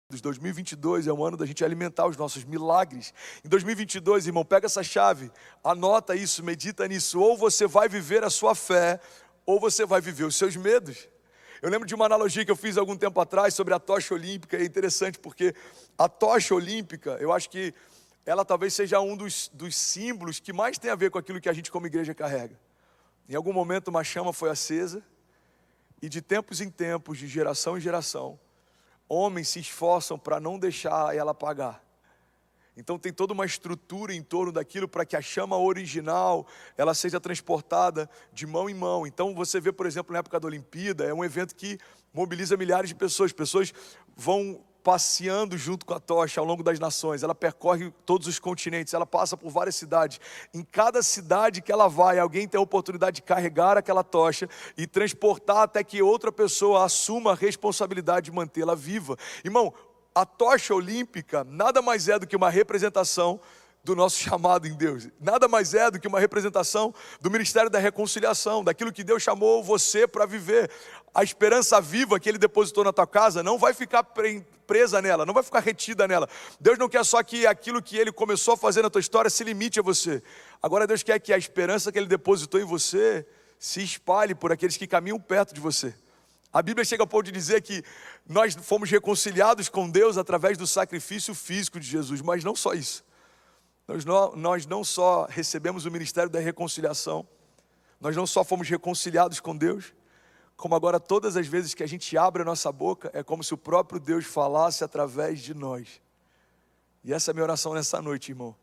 2022 é um ano da gente alimentar os nossos milagres. Em 2022, irmão, pega essa chave, anota isso, medita nisso. Ou você vai viver a sua fé, ou você vai viver os seus medos. Eu lembro de uma analogia que eu fiz algum tempo atrás sobre a tocha olímpica. É interessante porque a tocha olímpica, eu acho que ela talvez seja um dos símbolos que mais tem a ver com aquilo que a gente como igreja carrega. Em algum momento uma chama foi acesa e de tempos em tempos, de geração em geração, homens se esforçam para não deixar ela apagar. Então tem toda uma estrutura em torno daquilo para que a chama original ela seja transportada de mão em mão. Então você vê, por exemplo, na época da Olimpíada, é um evento que mobiliza milhares de pessoas. Pessoas vão passeando junto com a tocha ao longo das nações. Ela percorre todos os continentes, ela passa por várias cidades. Em cada cidade que ela vai, alguém tem a oportunidade de carregar aquela tocha e transportar até que outra pessoa assuma a responsabilidade de mantê-la viva. Irmão, a tocha olímpica nada mais é do que uma representação do nosso chamado em Deus. Nada mais é do que uma representação do ministério da reconciliação, daquilo que Deus chamou você para viver. A esperança viva que Ele depositou na tua casa não vai ficar presa nela, não vai ficar retida nela. Deus não quer só que aquilo que Ele começou a fazer na tua história se limite a você. Agora Deus quer que a esperança que Ele depositou em você se espalhe por aqueles que caminham perto de você. A Bíblia chega ao ponto de dizer que nós fomos reconciliados com Deus através do sacrifício físico de Jesus, mas não só isso. Nós não só recebemos o ministério da reconciliação, nós não só fomos reconciliados com Deus, como agora todas as vezes que a gente abre a nossa boca, é como se o próprio Deus falasse através de nós. E essa é a minha oração nessa noite, irmão.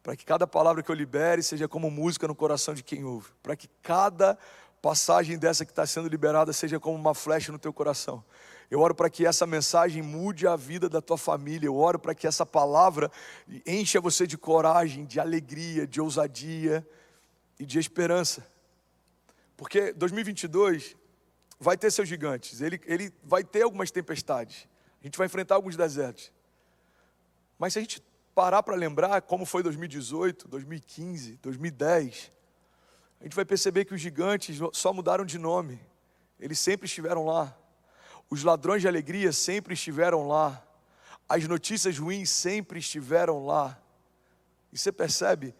Para que cada palavra que eu libere seja como música no coração de quem ouve. Para que cada passagem dessa que está sendo liberada seja como uma flecha no teu coração. Eu oro para que essa mensagem mude a vida da tua família. Eu oro para que essa palavra encha você de coragem, de alegria, de ousadia e de esperança. Porque 2022 vai ter seus gigantes. Ele vai ter algumas tempestades. A gente vai enfrentar alguns desertos. Mas se a gente parar para lembrar como foi 2018, 2015, 2010... a gente vai perceber que os gigantes só mudaram de nome. Eles sempre estiveram lá. Os ladrões de alegria sempre estiveram lá. As notícias ruins sempre estiveram lá. E você percebe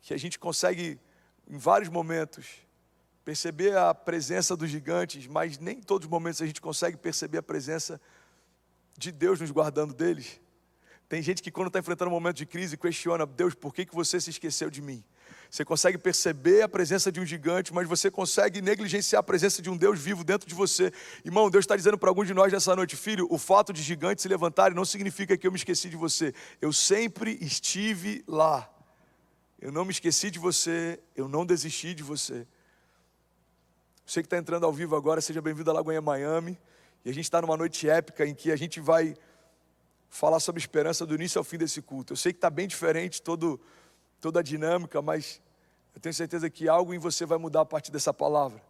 que a gente consegue, em vários momentos, perceber a presença dos gigantes, mas nem em todos os momentos a gente consegue perceber a presença de Deus nos guardando deles. Tem gente que quando está enfrentando um momento de crise questiona: Deus, por que você se esqueceu de mim? Você consegue perceber a presença de um gigante, mas você consegue negligenciar a presença de um Deus vivo dentro de você. Irmão, Deus está dizendo para alguns de nós nessa noite: filho, o fato de gigantes se levantarem não significa que eu me esqueci de você. Eu sempre estive lá. Eu não me esqueci de você, eu não desisti de você. Você que está entrando ao vivo agora, seja bem-vindo à Lagoinha Miami. E a gente está numa noite épica em que a gente vai falar sobre esperança do início ao fim desse culto. Eu sei que está bem diferente toda a dinâmica, mas eu tenho certeza que algo em você vai mudar a partir dessa palavra.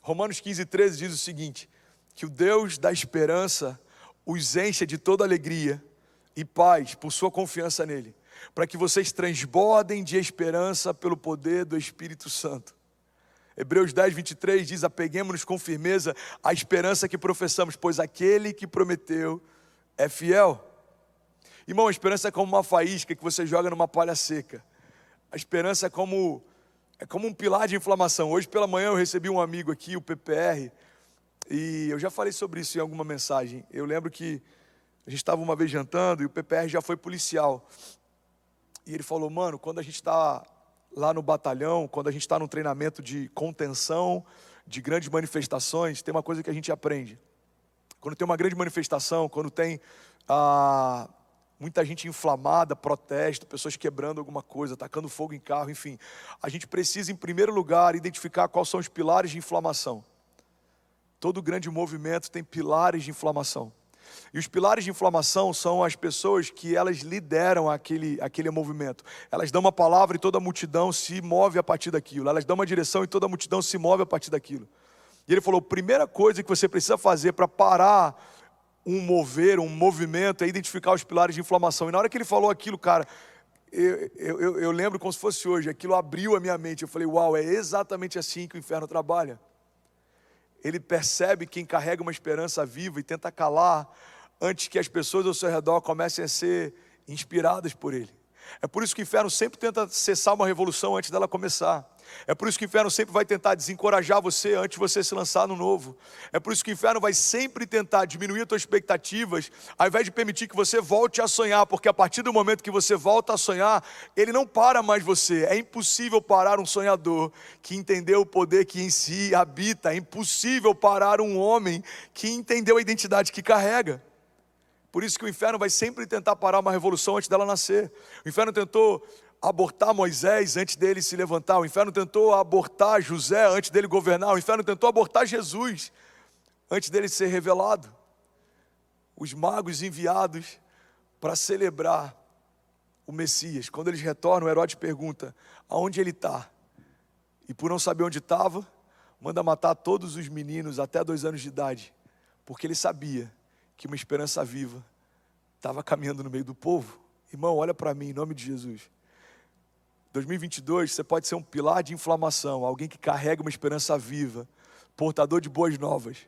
Romanos 15:13 diz o seguinte: que o Deus da esperança os encha de toda alegria e paz por sua confiança nele, para que vocês transbordem de esperança pelo poder do Espírito Santo. Hebreus 10:23 diz: apeguemo-nos com firmeza à esperança que professamos, pois aquele que prometeu é fiel. Irmão, a esperança é como uma faísca que você joga numa palha seca. A esperança é como um pilar de inflamação. Hoje pela manhã eu recebi um amigo aqui, o PPR, e eu já falei sobre isso em alguma mensagem. Eu lembro que a gente estava uma vez jantando e o PPR já foi policial. E ele falou: mano, quando a gente está lá no batalhão, quando a gente está num treinamento de contenção, de grandes manifestações, tem uma coisa que a gente aprende. Quando tem uma grande manifestação, quando tem muita gente inflamada, protesto, pessoas quebrando alguma coisa, tacando fogo em carro, enfim. A gente precisa, em primeiro lugar, identificar quais são os pilares de inflamação. Todo grande movimento tem pilares de inflamação. E os pilares de inflamação são as pessoas que elas lideram aquele movimento. Elas dão uma palavra e toda a multidão se move a partir daquilo. Elas dão uma direção e toda a multidão se move a partir daquilo. E ele falou: a primeira coisa que você precisa fazer para parar um movimento é identificar os pilares de inflamação. E na hora que ele falou aquilo, cara, eu lembro como se fosse hoje, aquilo abriu a minha mente. Eu falei: uau, é exatamente assim que o inferno trabalha. Ele percebe quem carrega uma esperança viva e tenta calar antes que as pessoas ao seu redor comecem a ser inspiradas por ele. É por isso que o inferno sempre tenta cessar uma revolução antes dela começar. É por isso que o inferno sempre vai tentar desencorajar você antes de você se lançar no novo. É por isso que o inferno vai sempre tentar diminuir as suas expectativas, ao invés de permitir que você volte a sonhar, porque a partir do momento que você volta a sonhar, ele não para mais você. É impossível parar um sonhador que entendeu o poder que em si habita. É impossível parar um homem que entendeu a identidade que carrega. Por isso que o inferno vai sempre tentar parar uma revolução antes dela nascer. O inferno tentou abortar Moisés antes dele se levantar. O inferno tentou abortar José antes dele governar. O inferno tentou abortar Jesus antes dele ser revelado. Os magos enviados para celebrar o Messias. Quando eles retornam, Herodes pergunta: aonde ele está? E por não saber onde estava, manda matar todos os meninos até 2 anos de idade. Porque ele sabia que uma esperança viva estava caminhando no meio do povo. Irmão, olha para mim, em nome de Jesus. 2022, você pode ser um pilar de inflamação, alguém que carrega uma esperança viva, portador de boas novas.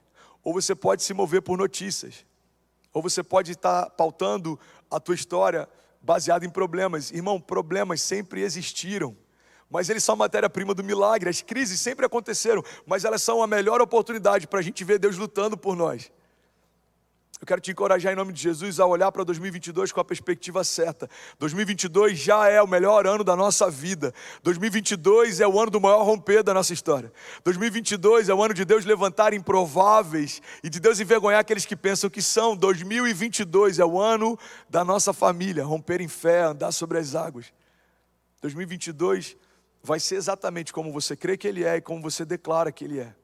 Ou você pode se mover por notícias. Ou você pode estar pautando a tua história baseada em problemas. Irmão, problemas sempre existiram, mas eles são matéria-prima do milagre. As crises sempre aconteceram, mas elas são a melhor oportunidade para a gente ver Deus lutando por nós. Eu quero te encorajar em nome de Jesus a olhar para 2022 com a perspectiva certa. 2022 já é o melhor ano da nossa vida. 2022 é o ano do maior romper da nossa história. 2022 é o ano de Deus levantar improváveis e de Deus envergonhar aqueles que pensam que são. 2022 é o ano da nossa família, romper em fé, andar sobre as águas. 2022 vai ser exatamente como você crê que ele é e como você declara que ele é.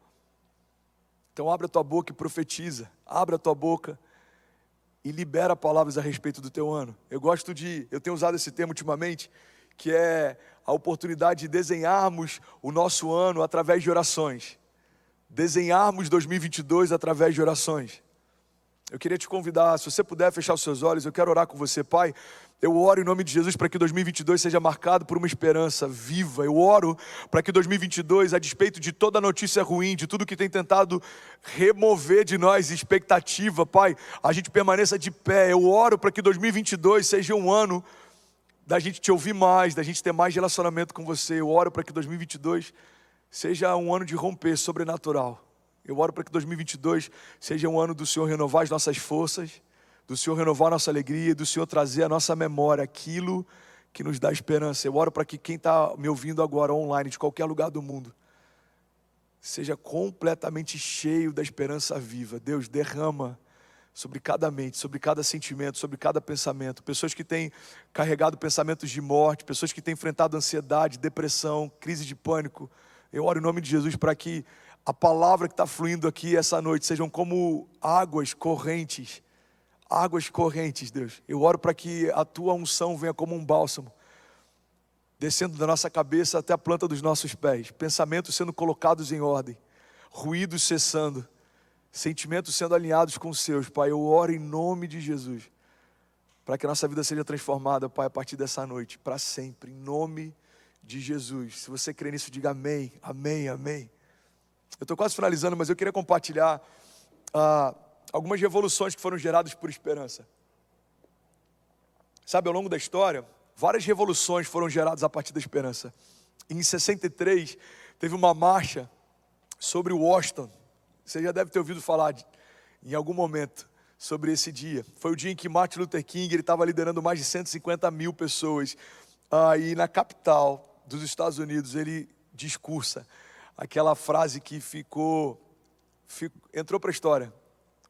Então abre a tua boca e profetiza. Abre a tua boca e libera palavras a respeito do teu ano. Eu tenho usado esse termo ultimamente, que é a oportunidade de desenharmos o nosso ano através de orações. Desenharmos 2022 através de orações. Eu queria te convidar, se você puder fechar os seus olhos, eu quero orar com você, Pai. Eu oro em nome de Jesus para que 2022 seja marcado por uma esperança viva. Eu oro para que 2022, a despeito de toda notícia ruim, de tudo que tem tentado remover de nós expectativa, Pai, a gente permaneça de pé. Eu oro para que 2022 seja um ano da gente te ouvir mais, da gente ter mais relacionamento com você. Eu oro para que 2022 seja um ano de romper sobrenatural. Eu oro para que 2022 seja um ano do Senhor renovar as nossas forças, do Senhor renovar a nossa alegria, do Senhor trazer à nossa memória aquilo que nos dá esperança. Eu oro para que quem está me ouvindo agora online, de qualquer lugar do mundo, seja completamente cheio da esperança viva. Deus, derrama sobre cada mente, sobre cada sentimento, sobre cada pensamento. Pessoas que têm carregado pensamentos de morte, pessoas que têm enfrentado ansiedade, depressão, crise de pânico. Eu oro em nome de Jesus para que a palavra que está fluindo aqui essa noite sejam como águas correntes. Águas correntes, Deus. Eu oro para que a tua unção venha como um bálsamo, descendo da nossa cabeça até a planta dos nossos pés. Pensamentos sendo colocados em ordem, ruídos cessando, sentimentos sendo alinhados com os seus, Pai. Eu oro em nome de Jesus, para que a nossa vida seja transformada, Pai, a partir dessa noite, para sempre, em nome de Jesus. Se você crê nisso, diga amém, amém, amém. Eu estou quase finalizando, mas eu queria compartilhar algumas revoluções que foram geradas por esperança. Sabe, ao longo da história, várias revoluções foram geradas a partir da esperança. Em 63, teve uma marcha sobre Washington. Você já deve ter ouvido falar em algum momento sobre esse dia. Foi o dia em que Martin Luther King estava liderando mais de 150 mil pessoas. E na capital dos Estados Unidos, ele discursa aquela frase que entrou para a história.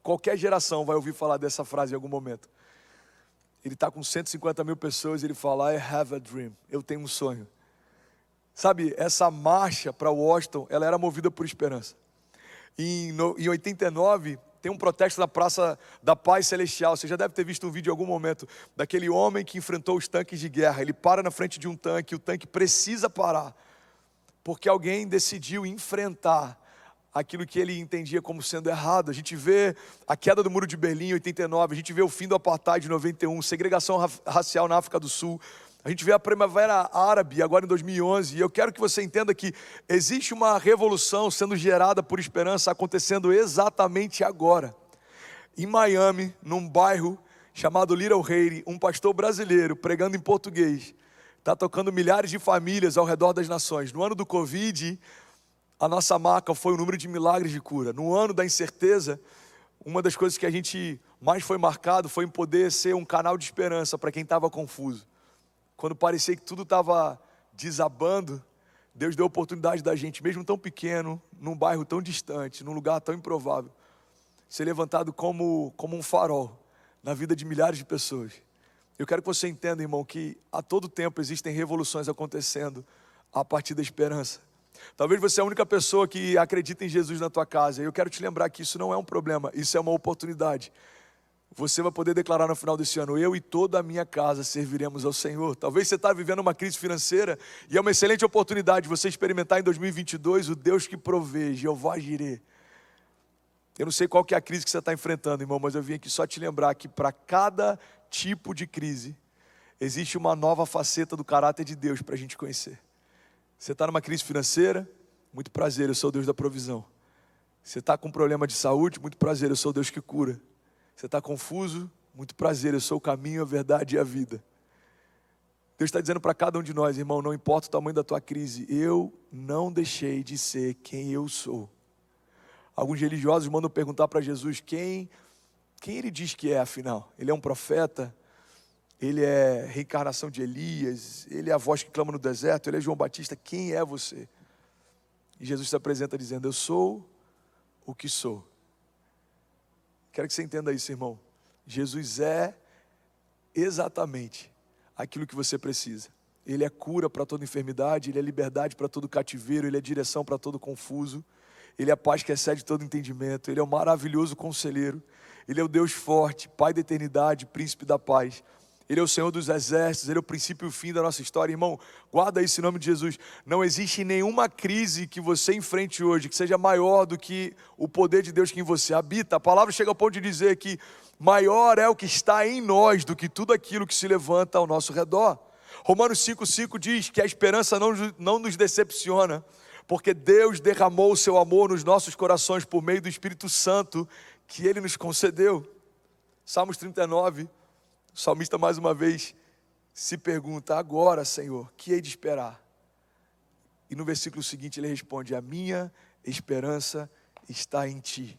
Qualquer geração vai ouvir falar dessa frase em algum momento. Ele está com 150 mil pessoas e ele fala: I have a dream. Eu tenho um sonho. Sabe, essa marcha para Washington, ela era movida por esperança. Em 89, tem um protesto na Praça da Paz Celestial. Você já deve ter visto um vídeo em algum momento daquele homem que enfrentou os tanques de guerra. Ele para na frente de um tanque, o tanque precisa parar, porque alguém decidiu enfrentar aquilo que ele entendia como sendo errado. A gente vê a queda do Muro de Berlim em 89, a gente vê o fim do apartheid em 91, segregação racial na África do Sul, a gente vê a Primavera Árabe agora em 2011, e eu quero que você entenda que existe uma revolução sendo gerada por esperança acontecendo exatamente agora. em Miami, num bairro chamado Little Haiti, um pastor brasileiro pregando em português, está tocando milhares de famílias ao redor das nações. No ano do Covid, a nossa marca foi o número de milagres de cura. No ano da incerteza, uma das coisas que a gente mais foi marcado foi em poder ser um canal de esperança para quem estava confuso. Quando parecia que tudo estava desabando, Deus deu a oportunidade da gente, mesmo tão pequeno, num bairro tão distante, num lugar tão improvável, ser levantado como um farol na vida de milhares de pessoas. Eu quero que você entenda, irmão, que a todo tempo existem revoluções acontecendo a partir da esperança. Talvez você é a única pessoa que acredita em Jesus na tua casa. Eu quero te lembrar que isso não é um problema, isso é uma oportunidade. Você vai poder declarar no final desse ano: eu e toda a minha casa serviremos ao Senhor. Talvez você está vivendo uma crise financeira e é uma excelente oportunidade de você experimentar em 2022 o Deus que provê, Jeová Jireh. Eu não sei qual que é a crise que você está enfrentando, irmão, mas eu vim aqui só te lembrar que para cada tipo de crise existe uma nova faceta do caráter de Deus para a gente conhecer. Você está numa crise financeira? Muito prazer, eu sou o Deus da provisão. Você está com um problema de saúde? Muito prazer, eu sou o Deus que cura. Você está confuso? Muito prazer, eu sou o caminho, a verdade e a vida. Deus está dizendo para cada um de nós, irmão, não importa o tamanho da tua crise, eu não deixei de ser quem eu sou. Alguns religiosos mandam perguntar para Jesus quem ele diz que é, afinal. Ele é um profeta? Ele é reencarnação de Elias? Ele é a voz que clama no deserto? Ele é João Batista? Quem é você? E Jesus se apresenta dizendo: eu sou o que sou. Quero que você entenda isso, irmão. Jesus é exatamente aquilo que você precisa. Ele é cura para toda enfermidade, Ele é liberdade para todo cativeiro, Ele é direção para todo confuso, Ele é a paz que excede todo entendimento, Ele é o maravilhoso conselheiro, Ele é o Deus forte, Pai da eternidade, Príncipe da paz. Ele é o Senhor dos exércitos, Ele é o princípio e o fim da nossa história. Irmão, guarda isso em nome de Jesus. Não existe nenhuma crise que você enfrente hoje que seja maior do que o poder de Deus que em você habita. A palavra chega ao ponto de dizer que maior é o que está em nós do que tudo aquilo que se levanta ao nosso redor. Romanos 5,5 diz que a esperança não nos decepciona, porque Deus derramou o seu amor nos nossos corações por meio do Espírito Santo que Ele nos concedeu. Salmos 39, o salmista mais uma vez se pergunta: agora, Senhor, que hei de esperar? E no versículo seguinte ele responde: a minha esperança está em Ti.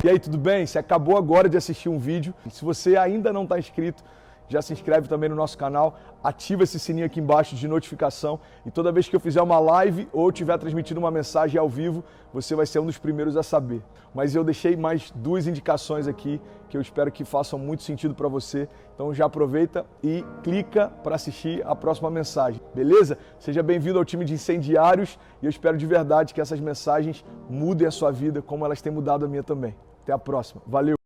E aí, tudo bem? Você acabou agora de assistir um vídeo. Se você ainda não está inscrito, já se inscreve também no nosso canal, ativa esse sininho aqui embaixo de notificação e toda vez que eu fizer uma live ou estiver transmitindo uma mensagem ao vivo, você vai ser um dos primeiros a saber. Mas eu deixei mais 2 indicações aqui que eu espero que façam muito sentido para você. Então já aproveita e clica para assistir a próxima mensagem, beleza? Seja bem-vindo ao time de incendiários e eu espero de verdade que essas mensagens mudem a sua vida como elas têm mudado a minha também. Até a próxima. Valeu!